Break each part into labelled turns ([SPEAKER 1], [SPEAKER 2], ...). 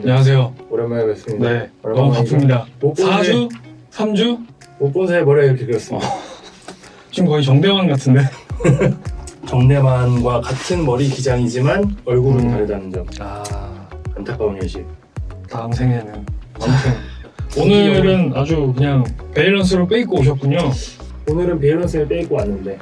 [SPEAKER 1] 안녕하세요.
[SPEAKER 2] 오랜만에 뵙습니다.
[SPEAKER 1] 네, 너무 바쁩니다. 4주? 3주?
[SPEAKER 2] 못 본 사이 머리가 이렇게 길었습니다.
[SPEAKER 1] 지금 거의 정대만 같은데.
[SPEAKER 2] 정내만과 같은 머리 기장이지만 얼굴은 다르다는 점.
[SPEAKER 1] 아,
[SPEAKER 2] 안타까운 현실.
[SPEAKER 1] 다음 생에는. 아무튼 오늘은 아주 그냥 밸런스로 빼입고 오셨군요.
[SPEAKER 2] 오늘은 밸런스를 빼고 왔는데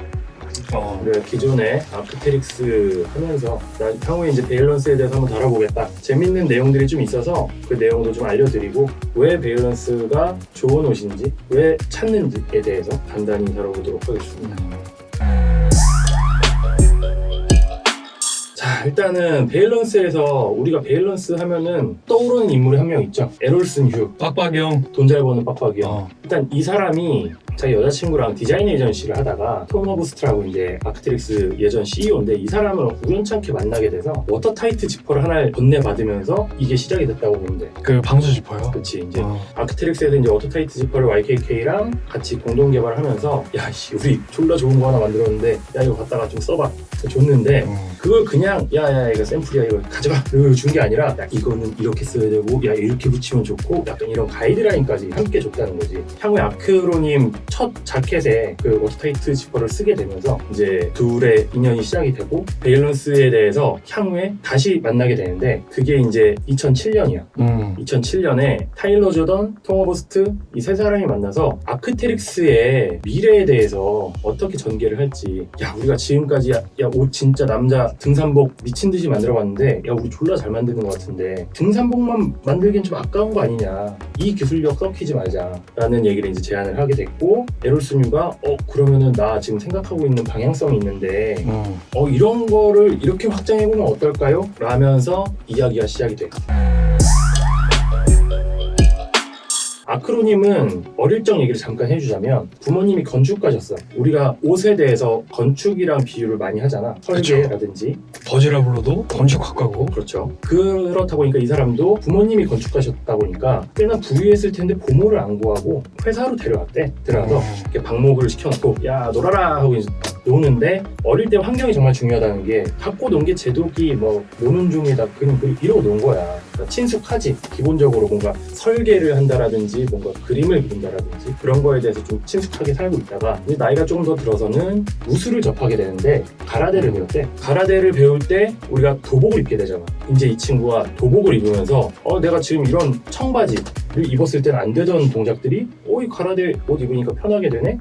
[SPEAKER 2] 우리가 기존에 아크테릭스 하면서 난 향후에 이제 밸런스에 대해서 한번 다뤄보겠다. 재밌는 내용들이 좀 있어서 그 내용도 좀 알려드리고 왜 밸런스가 좋은 옷인지 왜 찾는지에 대해서 간단히 다뤄보도록 하겠습니다. 자, 일단은 밸런스에서 우리가 밸런스 하면은 떠오르는 인물이 한 명 있죠. 에롤슨 휴.
[SPEAKER 1] 빡빡이 형.
[SPEAKER 2] 돈 잘 버는 빡빡이 형.
[SPEAKER 1] 어.
[SPEAKER 2] 일단 이 사람이 자기 여자친구랑 디자인 에이전시를 하다가 톰 허브스트라고 이제 아크테릭스 예전 CEO인데 이 사람을 우연찮게 만나게 돼서 워터타이트 지퍼를 하나를 건네받으면서 이게 시작이 됐다고 보면 돼.
[SPEAKER 1] 그 방수 지퍼요?
[SPEAKER 2] 그치. 이제 아크테릭스에서 이제 워터타이트 지퍼를 YKK랑 같이 공동 개발을 하면서 야씨 우리 졸라 좋은 거 하나 만들었는데 야 이거 갖다가 좀 써봐. 줬는데 그걸 그냥 야야 이거 샘플이야 이거 가져가 이걸 준 게 아니라 야 이거는 이렇게 써야 되고 야 이렇게 붙이면 좋고 약간 이런 가이드라인까지 함께 줬다는 거지. 향후에 아크로님 첫 자켓에 그 워터타이트 지퍼를 쓰게 되면서 이제 둘의 인연이 시작이 되고 밸런스에 대해서 향후에 다시 만나게 되는데 그게 이제 2007년이야. 2007년에 타일러 조던, 톰 허버스트 이 세 사람이 만나서 아크테릭스의 미래에 대해서 어떻게 전개를 할지. 야 우리가 지금까지 야 옷 진짜 남자 등산복 미친 듯이 만들어봤는데 야 우리 졸라 잘 만드는 것 같은데 등산복만 만들기엔 좀 아까운 거 아니냐. 이 기술력 썩히지 말자 라는 얘기를 이제 제안을 하게 됐고 에롤슨 휴가 그러면은 나 지금 생각하고 있는 방향성이 있는데 이런 거를 이렇게 확장해보면 어떨까요? 라면서 이야기가 시작이 돼. 아크로님은 어릴 적 얘기를 잠깐 해주자면 부모님이 건축가셨어. 우리가 옷에 대해서 건축이랑 비유를 많이 하잖아. 설계라든지.
[SPEAKER 1] 버즈라블로도 건축학과고.
[SPEAKER 2] 그렇죠. 그렇다 보니까 이 사람도 부모님이 건축가셨다 보니까 꽤나 부유했을 텐데 부모를 안 구하고 회사로 데려왔대. 들어가서 이렇게 방목을 시켜놓고 야 놀아라 하고 이제 노는데 어릴 때 환경이 정말 중요하다는 게 갖고 논 게 제독이 뭐 노는 중에다 그냥 이러고 논 거야. 그러니까 친숙하지. 기본적으로 뭔가 설계를 한다라든지 뭔가 그림을 그린다라든지 그런 거에 대해서 좀 친숙하게 살고 있다가 이제 나이가 조금 더 들어서는 무술을 접하게 되는데 가라데를 배웠대. 가라데를 배울 때 우리가 도복을 입게 되잖아. 이제 이 친구가 도복을 입으면서 내가 지금 이런 청바지를 입었을 때는 안 되던 동작들이 이 가라데 옷 입으니까 편하게 되네?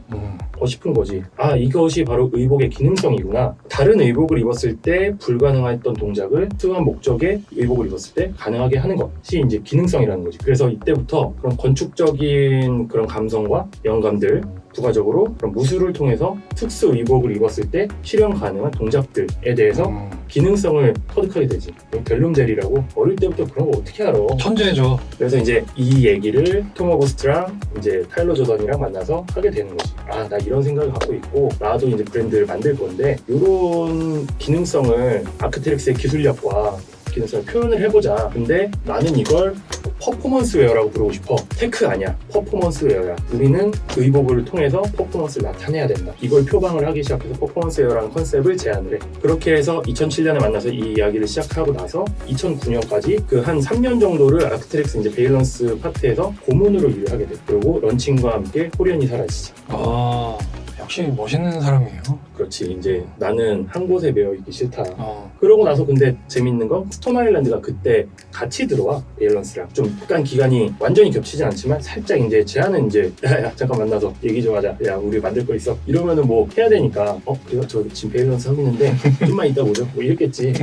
[SPEAKER 2] 싶은 거지. 아 이것이 바로 의복의 기능성이구나. 다른 의복을 입었을 때 불가능했던 동작을 특수한 목적의 의복을 입었을 때 가능하게 하는 것이 이제 기능성이라는 거지. 그래서 이때부터 그런 건축적인 그런 감성과 영감들 부가적으로 그런 무술을 통해서 특수 의복을 입었을 때 실현 가능한 동작들에 대해서 기능성을 터득하게 되지. 벨룸델이라고 어릴 때부터 그런 거 어떻게 알아?
[SPEAKER 1] 천재죠.
[SPEAKER 2] 그래서 이제 이 얘기를 톰 허버스트랑 이제 타일러 조던이랑 만나서 하게 되는 거지. 아, 나 이런 생각을 갖고 있고 나도 이제 브랜드를 만들 건데 이런 기능성을 아크테릭스의 기술력과 기능성을 표현을 해보자. 근데 나는 이걸 퍼포먼스 웨어라고 부르고 싶어. 테크 아니야. 퍼포먼스 웨어야. 우리는 의복을 통해서 퍼포먼스를 나타내야 된다. 이걸 표방을 하기 시작해서 퍼포먼스 웨어라는 컨셉을 제안을 해. 그렇게 해서 2007년에 만나서 이 이야기를 시작하고 나서 2009년까지 그 한 3년 정도를 아크테릭스 이제 밸런스 파트에서 고문으로 일을 하게 돼. 그리고 런칭과 함께 호련이 사라지지.
[SPEAKER 1] 역시 멋있는 사람이에요.
[SPEAKER 2] 그렇지. 이제 나는 한 곳에 매여 있기 싫다. 그러고 나서 근데 재밌는 건 스톤 아일랜드가 그때 같이 들어와. 밸런스랑 좀 약간 기간이 완전히 겹치지 않지만 살짝 이제 제안은 이제 야 잠깐 만나서 얘기 좀 하자. 야 우리 만들 거 있어. 이러면은 뭐 해야 되니까 그래요? 저 지금 밸런스 하고 있는데 좀만 이따 보죠. 뭐 이랬겠지.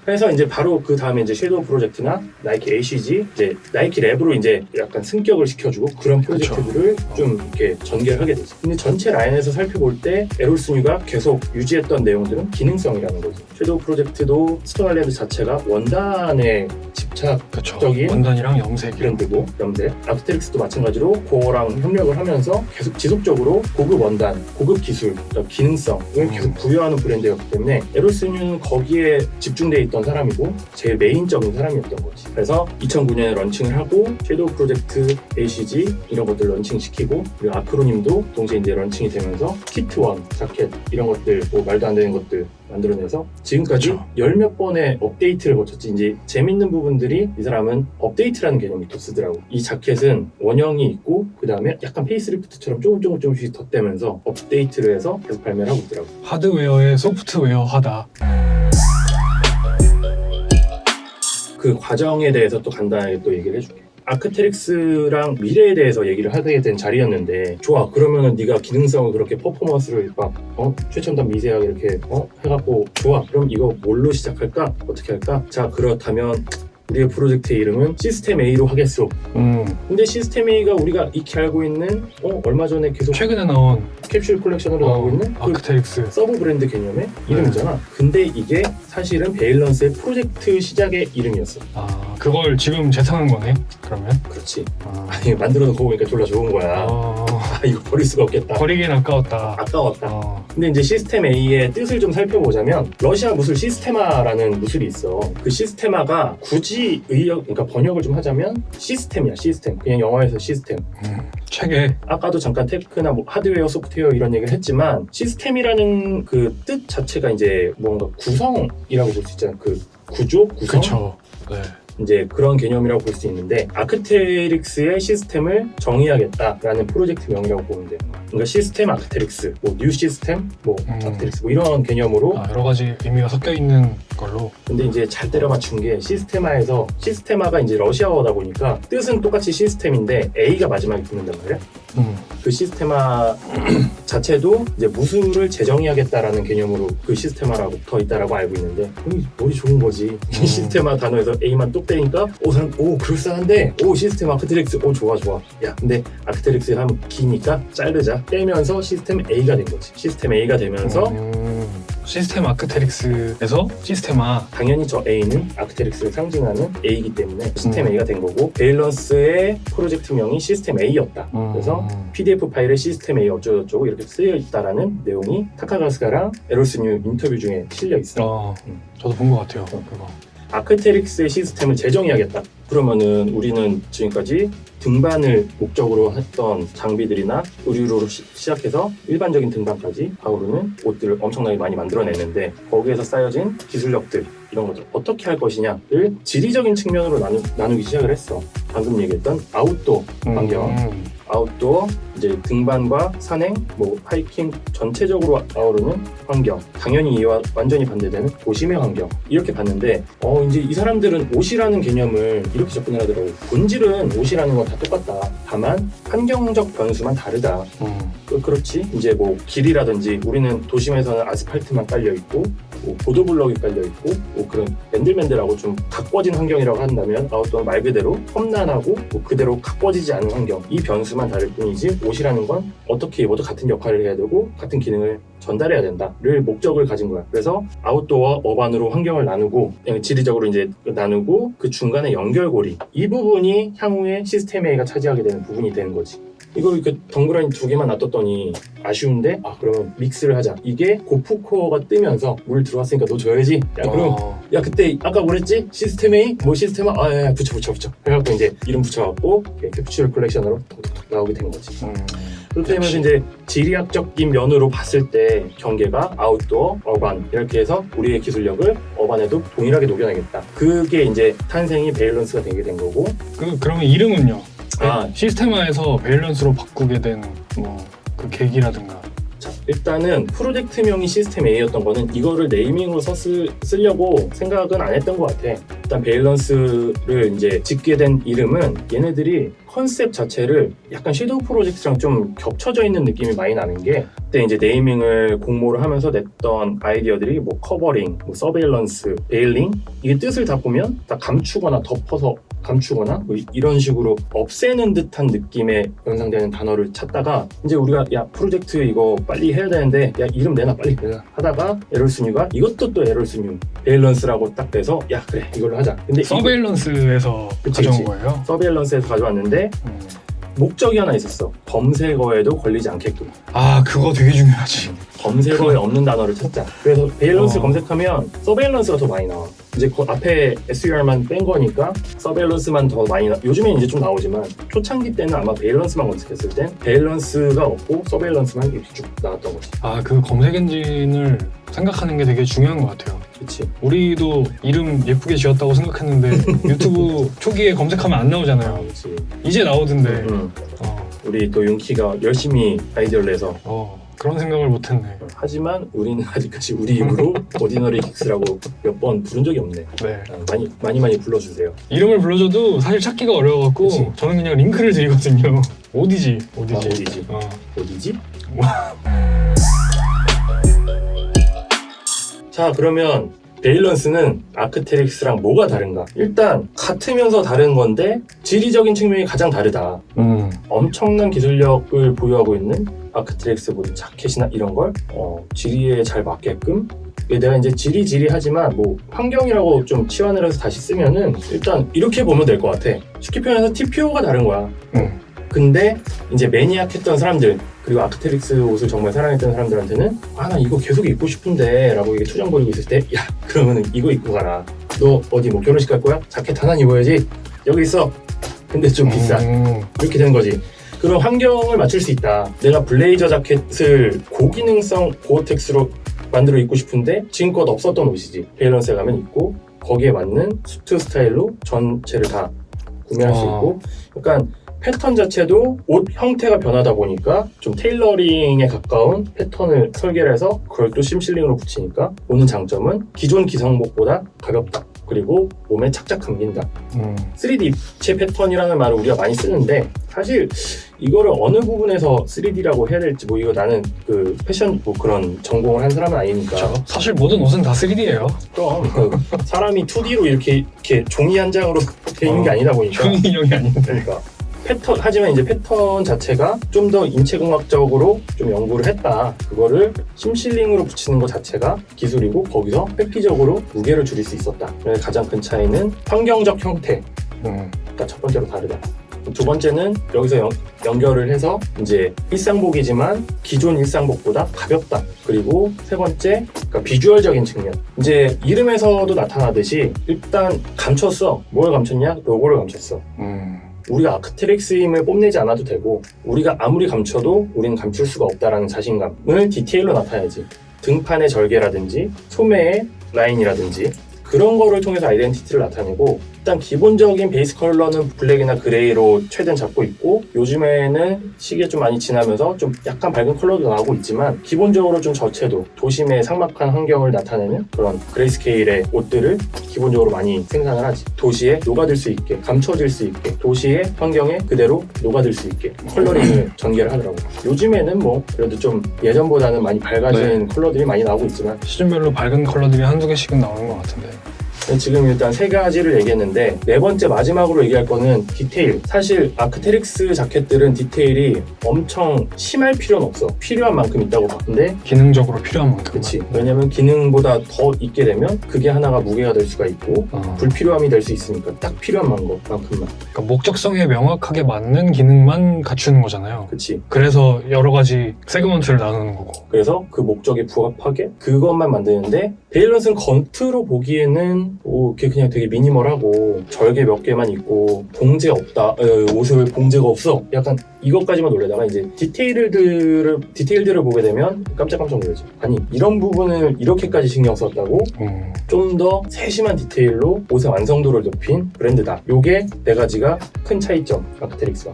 [SPEAKER 2] 그래서 이제 바로 그 다음에 이제 섀도우 프로젝트나 나이키 ACG 이제 나이키 랩으로 이제 약간 승격을 시켜주고 그런 프로젝트들을 좀 이렇게 전개를 하게 되지. 근데 전체 라인에서 살펴볼 때 에롤슨 휴가 계속 유지했던 내용들은 기능성이라는 거지. 섀도우 프로젝트도 스톤 아일랜드 자체가 원단에 집착적인
[SPEAKER 1] 원단이랑 염색
[SPEAKER 2] 브랜드고 염색. 아크테릭스도 마찬가지로 그거랑 협력을 하면서 계속 지속적으로 고급 원단, 고급 기술, 기능성을 계속 부여하는 브랜드였기 때문에 에롤슨 휴는 거기에 집중돼 있던 사람이고 제일 메인적인 사람이었던 거지. 그래서 2009년에 런칭을 하고 섀도우 프로젝트, ACG 이런 것들 런칭시키고 그리고 아크로님도 동시에 이제 런칭이 되면서 해서 키트1 자켓 이런 것들 뭐 말도 안 되는 것들 만들어내서 지금까지
[SPEAKER 1] 그쵸.
[SPEAKER 2] 열 몇 번의 업데이트를 거쳤지. 이제 재밌는 부분들이 이 사람은 업데이트라는 개념이 또 쓰더라고. 이 자켓은 원형이 있고 그 다음에 약간 페이스리프트처럼 조금씩 덧대면서 업데이트를 해서 계속 발매를 하고 있더라고.
[SPEAKER 1] 하드웨어에 소프트웨어 하다.
[SPEAKER 2] 그 과정에 대해서 또 간단하게 또 얘기를 해줄게. 아크테릭스랑 미래에 대해서 얘기를 하게 된 자리였는데 좋아 그러면은 네가 기능성을 그렇게 퍼포먼스를 막 최첨단 미세하게 이렇게 해갖고 좋아 그럼 이거 뭘로 시작할까? 어떻게 할까? 자 그렇다면 우리의 프로젝트의 이름은 시스템 A로 하겠소. 근데 시스템 A가 우리가 익히 알고 있는 얼마 전에 계속
[SPEAKER 1] 최근에 나온
[SPEAKER 2] 캡슐 콜렉션으로 나오고 있는 그
[SPEAKER 1] 아크테릭스.
[SPEAKER 2] 서브 브랜드 개념의 이름이잖아. 근데 이게 사실은 베일런스의 프로젝트 시작의 이름이었어.
[SPEAKER 1] 아, 그걸 지금 재탕한 거네. 그러면.
[SPEAKER 2] 그렇지.
[SPEAKER 1] 아,
[SPEAKER 2] 아니 만들어 놓고 보니까 졸라 좋은 거야. 이거 버릴 수가 없겠다.
[SPEAKER 1] 버리긴 아까웠다.
[SPEAKER 2] 아까웠다. 근데 이제 시스템 A의 뜻을 좀 살펴보자면 러시아 무술 시스테마라는 무술이 있어. 그 시스테마가 굳이 그러니까 번역을 좀 하자면 시스템이야. 시스템. 그냥 영어에서 시스템.
[SPEAKER 1] 책에.
[SPEAKER 2] 아까도 잠깐 테크나 뭐 하드웨어, 소프트웨어 이런 얘기를 했지만 시스템이라는 그 뜻 자체가 이제 뭔가 구성이라고 볼 수 있잖아. 그 구조, 구성.
[SPEAKER 1] 그쵸. 네.
[SPEAKER 2] 이제 그런 개념이라고 볼 수 있는데 아크테릭스의 시스템을 정의하겠다라는 프로젝트명이라고 보면 돼요. 그러니까 시스템 아크테릭스, 뭐 뉴 시스템, 뭐 아크테릭스 뭐 이런 개념으로
[SPEAKER 1] 여러 가지 의미가 섞여 있는 걸로.
[SPEAKER 2] 근데 이제 잘 때려 맞춘 게 시스테마에서 시스테마가 이제 러시아어다 보니까 뜻은 똑같이 시스템인데 A가 마지막에 붙는단 말이야. 그 시스테마 자체도 이제 무술을 재정의하겠다라는 개념으로 그 시스테마라고 붙어 있다라고 알고 있는데 머리 좋은 거지. 시스테마 단어에서 A만 똑 때리니까 사람 그럴싸한데 시스템 아크테릭스 좋아 야 근데 아크테릭스 하면 기니까 자르자 빼면서 시스템 A가 된 거지. 시스템 A가 되면서
[SPEAKER 1] 시스템 아크테릭스에서 시스테마.
[SPEAKER 2] 당연히 저 A는 아크테릭스를 상징하는 A이기 때문에 시스템 A가 된 거고 베일런스의 프로젝트명이 시스템 A였다. 그래서 PDF 파일에 시스템 A 어쩌고저쩌고 이렇게 쓰여 있다라는 내용이 타카가스가랑 에로스뉴 인터뷰 중에 실려 있어.
[SPEAKER 1] 저도 본 것 같아요. 그거.
[SPEAKER 2] 아크테릭스의 시스템을 재정의하겠다. 그러면은 우리는 지금까지 등반을 목적으로 했던 장비들이나 의류로 시작해서 일반적인 등반까지 아우르는 옷들을 엄청나게 많이 만들어냈는데 거기에서 쌓여진 기술력들 이런 것들 어떻게 할 것이냐를 지리적인 측면으로 나누기 시작을 했어. 방금 얘기했던 아웃도어 환경, 아웃도어 이제 등반과 산행, 뭐 하이킹 전체적으로 아우르는 환경. 당연히 이와 완전히 반대되는 도심의 환경. 이렇게 봤는데 이제 이 사람들은 옷이라는 개념을 이렇게 접근을 하더라고. 본질은 옷이라는 건 다 똑같다. 다만 환경적 변수만 다르다. 그렇지. 이제 뭐 길이라든지 우리는 도심에서는 아스팔트만 깔려 있고 보도블럭이 깔려 있고 그런 맨들맨들하고 좀 가꿔진 환경이라고 한다면 아웃도어는 말 그대로 험난하고 그대로 가꿔지지 않은 환경. 이 변수만 다를 뿐이지 옷이라는 건 어떻게 입어도 같은 역할을 해야 되고 같은 기능을 전달해야 된다를 목적을 가진 거야. 그래서 아웃도어, 어반으로 환경을 나누고 지리적으로 이제 나누고 그 중간에 연결고리 이 부분이 향후에 시스템 A가 차지하게 되는 부분이 되는 거지. 이걸 이렇게 덩그러니 두 개만 놔뒀더니 아쉬운데 그러면 믹스를 하자. 이게 고프코어가 뜨면서 물 들어왔으니까 너 줘야지. 그럼 그때 아까 뭐랬지? 시스템 A? 뭐 시스템 A? 붙여 해갖고 이제 이름 붙여갖고 캡슐 콜렉션으로 톡톡톡 나오게 된 거지. 그렇게 되면서 이제 지리학적인 면으로 봤을 때 경계가 아웃도어, 어반 이렇게 해서 우리의 기술력을 어반에도 동일하게 녹여내겠다. 그게 이제 탄생이 베일런스가 되게 된 거고.
[SPEAKER 1] 그러면 이름은요?
[SPEAKER 2] 아,
[SPEAKER 1] 시스테마에서 밸런스로 바꾸게 된 뭐 그 계기라든가.
[SPEAKER 2] 자, 일단은 프로젝트명이 시스템 A였던 거는 이거를 네이밍으로 쓰려고 생각은 안 했던 것 같아. 일단 베일런스를 이제 짓게 된 이름은 얘네들이 컨셉 자체를 약간 섀도우 프로젝트랑 좀 겹쳐져 있는 느낌이 많이 나는 게 그때 이제 네이밍을 공모를 하면서 냈던 아이디어들이 뭐 커버링, 뭐 서베일런스, 베일링 이게 뜻을 다 보면 다 감추거나 덮어서 감추거나 뭐 이런 식으로 없애는 듯한 느낌의 연상되는 단어를 찾다가 이제 우리가 프로젝트 이거 빨리 해야 되는데 이름 내놔 빨리 하다가 에럴스뉴가 이것도 또 에럴스뉴 베일런스라고 딱 돼서 그래 이걸로 하자. 근데
[SPEAKER 1] 서베일런스에서 가져온 거예요?
[SPEAKER 2] 서베일런스에서 가져왔는데 목적이 하나 있었어. 검색어에도 걸리지 않게끔.
[SPEAKER 1] 그거 되게 중요하지.
[SPEAKER 2] 검색어에 없는 단어를 찾자. 그래서 베일런스 검색하면 서베일런스가 더 많이 나와. 이제 그 앞에 SUR만 뺀 거니까 서베일런스만 더 많이 요즘엔 이제 좀 나오지만 초창기 때는 아마 베일런스만 검색했을 땐 베일런스가 없고 서베일런스만 이렇게 쭉 나왔던 거지.
[SPEAKER 1] 아, 그 검색 엔진을 생각하는 게 되게 중요한 것 같아요.
[SPEAKER 2] 그치.
[SPEAKER 1] 우리도 이름 예쁘게 지었다고 생각했는데 유튜브 초기에 검색하면 안 나오잖아요.
[SPEAKER 2] 그치.
[SPEAKER 1] 이제 나오던데.
[SPEAKER 2] 우리 또 윤키가 열심히 아이디어를 내서
[SPEAKER 1] 그런 생각을 못했네.
[SPEAKER 2] 하지만 우리는 아직까지 우리 입으로 오디너리 긱스라고 몇 번 부른 적이 없네.
[SPEAKER 1] 네.
[SPEAKER 2] 많이 불러주세요.
[SPEAKER 1] 이름을 불러줘도 사실 찾기가 어려워갖고
[SPEAKER 2] 그치.
[SPEAKER 1] 저는 그냥 링크를 드리거든요. 어디지?
[SPEAKER 2] 어디지? 어디지? 자, 그러면 베일런스는 아크테릭스랑 뭐가 다른가? 일단 같으면서 다른 건데 지리적인 측면이 가장 다르다. 엄청난 기술력을 보유하고 있는 아크테릭스 뭐 자켓이나 이런 걸 지리에 잘 맞게끔, 내가 이제 지리하지만 뭐 환경이라고 좀 치환을 해서 다시 쓰면은 일단 이렇게 보면 될 것 같아. 쉽게 표현해서 TPO가 다른 거야. 근데 이제 매니악했던 사람들, 그리고 아크테릭스 옷을 정말 사랑했던 사람들한테는 나 이거 계속 입고 싶은데 라고 이게 투정 부리고 있을 때, 야, 그러면은 이거 입고 가라. 너 어디 뭐 결혼식 갈 거야? 자켓 하나 입어야지. 여기 있어. 근데 좀 비싸. 이렇게 되는 거지. 그런 환경을 맞출 수 있다. 내가 블레이저 자켓을 고기능성 고어텍스로 만들어 입고 싶은데 지금껏 없었던 옷이지. 베일런스에 가면 입고 거기에 맞는 수트 스타일로 전체를 다 구매할 수 있고, 약간 패턴 자체도 옷 형태가 변하다 보니까 좀 테일러링에 가까운 패턴을 설계를 해서 그걸 또 심실링으로 붙이니까 오는 장점은 기존 기성복보다 가볍다. 그리고 몸에 착착 감긴다. 3D 입체 패턴이라는 말을 우리가 많이 쓰는데 사실 이거를 어느 부분에서 3D라고 해야 될지, 뭐 이거 나는 그 패션 뭐 그런 전공을 한 사람은 아니니까.
[SPEAKER 1] 그렇죠. 사실 모든 옷은 다 3D예요.
[SPEAKER 2] 그럼 그 사람이 2D로 이렇게 종이 한 장으로 돼 있는 게 아니다 보니까.
[SPEAKER 1] 종이 인형이 아닌데.
[SPEAKER 2] 그러니까 패턴, 하지만 이제 패턴 자체가 좀 더 인체공학적으로 좀 연구를 했다. 그거를 심실링으로 붙이는 것 자체가 기술이고 거기서 획기적으로 무게를 줄일 수 있었다. 그래서 가장 큰 차이는 환경적 형태가 첫 번째로 다르다. 두 번째는 여기서 연결을 해서 이제 일상복이지만 기존 일상복보다 가볍다. 그리고 세 번째, 그러니까 비주얼적인 측면. 이제 이름에서도 나타나듯이 일단 감췄어. 뭘 감췄냐? 로고를 감췄어. 우리가 아크테릭스임을 뽐내지 않아도 되고 우리가 아무리 감춰도 우리는 감출 수가 없다라는 자신감을 디테일로 나타내지. 등판의 절개라든지 소매의 라인이라든지 그런 거를 통해서 아이덴티티를 나타내고, 일단 기본적인 베이스 컬러는 블랙이나 그레이로 최대한 잡고 있고, 요즘에는 시기가 좀 많이 지나면서 좀 약간 밝은 컬러도 나오고 있지만 기본적으로 좀 저채도, 도심의 삭막한 환경을 나타내는 그런 그레이스케일의 옷들을 기본적으로 많이 생산을 하지. 도시에 녹아들 수 있게, 감춰질 수 있게, 도시의 환경에 그대로 녹아들 수 있게 컬러링을 전개를 하더라고. 요즘에는 뭐 그래도 좀 예전보다는 많이 밝아진 컬러들이 많이 나오고 있지만
[SPEAKER 1] 시즌별로 밝은 컬러들이 한두 개씩은 나오는 것 같은데.
[SPEAKER 2] 지금 일단 세 가지를 얘기했는데 네 번째 마지막으로 얘기할 거는 디테일. 사실 아크테릭스 자켓들은 디테일이 엄청 심할 필요는 없어. 필요한 만큼 있다고 봤는데
[SPEAKER 1] 기능적으로 필요한 만큼.
[SPEAKER 2] 그치. 왜냐면 기능보다 더 있게 되면 그게 하나가 무게가 될 수가 있고 불필요함이 될 수 있으니까 딱 필요한 만큼만.
[SPEAKER 1] 그러니까 목적성에 명확하게 맞는 기능만 갖추는 거잖아요.
[SPEAKER 2] 그치.
[SPEAKER 1] 그래서 여러 가지 세그먼트를 나누는 거고.
[SPEAKER 2] 그래서 그 목적에 부합하게 그것만 만드는데, 베일런스는 겉으로 보기에는 이렇게 그냥 되게 미니멀하고 절개 몇 개만 있고 봉제 없다. 옷에 왜 봉제가 없어? 약간 이것까지만 놀래다가 이제 디테일들을 보게 되면 깜짝깜짝 놀라지. 아니, 이런 부분을 이렇게까지 신경 썼다고? 좀 더 세심한 디테일로 옷의 완성도를 높인 브랜드다. 요게 네 가지가 큰 차이점, 아크테릭스와.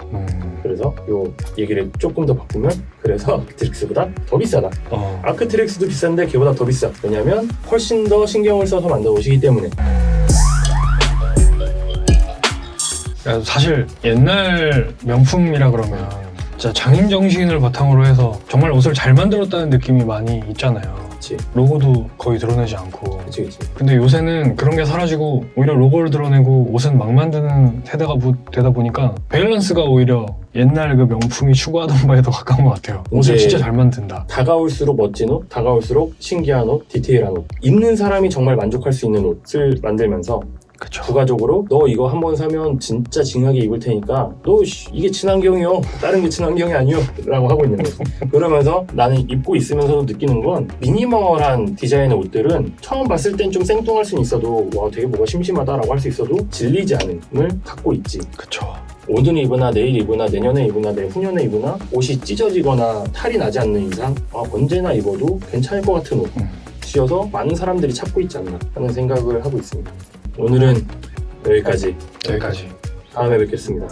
[SPEAKER 2] 그래서 요 얘기를 조금 더 바꾸면, 그래서 아크테릭스보다 더 비싸다. 아크테릭스도 비싼데 걔보다 더 비싸. 왜냐면 훨씬 더 신경을 써서 만든 옷이기 때문에.
[SPEAKER 1] 사실 옛날 명품이라 그러면 진짜 장인 정신을 바탕으로 해서 정말 옷을 잘 만들었다는 느낌이 많이 있잖아요.
[SPEAKER 2] 그치.
[SPEAKER 1] 로고도 거의 드러내지 않고.
[SPEAKER 2] 그치.
[SPEAKER 1] 근데 요새는 그런 게 사라지고 오히려 로고를 드러내고 옷은 막 만드는 세대가 되다 보니까 베일런스가 오히려 옛날 그 명품이 추구하던 바에 더 가까운 것 같아요. 옷을 진짜 잘 만든다.
[SPEAKER 2] 다가올수록 멋진 옷, 다가올수록 신기한 옷, 디테일한 옷. 입는 사람이 정말 만족할 수 있는 옷을 만들면서
[SPEAKER 1] 그쵸.
[SPEAKER 2] 부가적으로 너 이거 한번 사면 진짜 징하게 입을 테니까 너 이게 친환경이요, 다른 게 친환경이 아니요 라고 하고 있는 거죠. 그러면서 나는 입고 있으면서도 느끼는 건 미니멀한 디자인의 옷들은 처음 봤을 땐 좀 생뚱할 수는 있어도 와 되게 뭐가 심심하다라고 할 수 있어도 질리지 않음을 갖고 있지.
[SPEAKER 1] 그쵸.
[SPEAKER 2] 오늘 입으나 내일 입으나 내년에 입으나 내후년에 입으나 옷이 찢어지거나 탈이 나지 않는 이상 언제나 입어도 괜찮을 것 같은 옷이어서 많은 사람들이 찾고 있지 않나 하는 생각을 하고 있습니다. 오늘은 여기까지.
[SPEAKER 1] 여기까지.
[SPEAKER 2] 다음에 뵙겠습니다.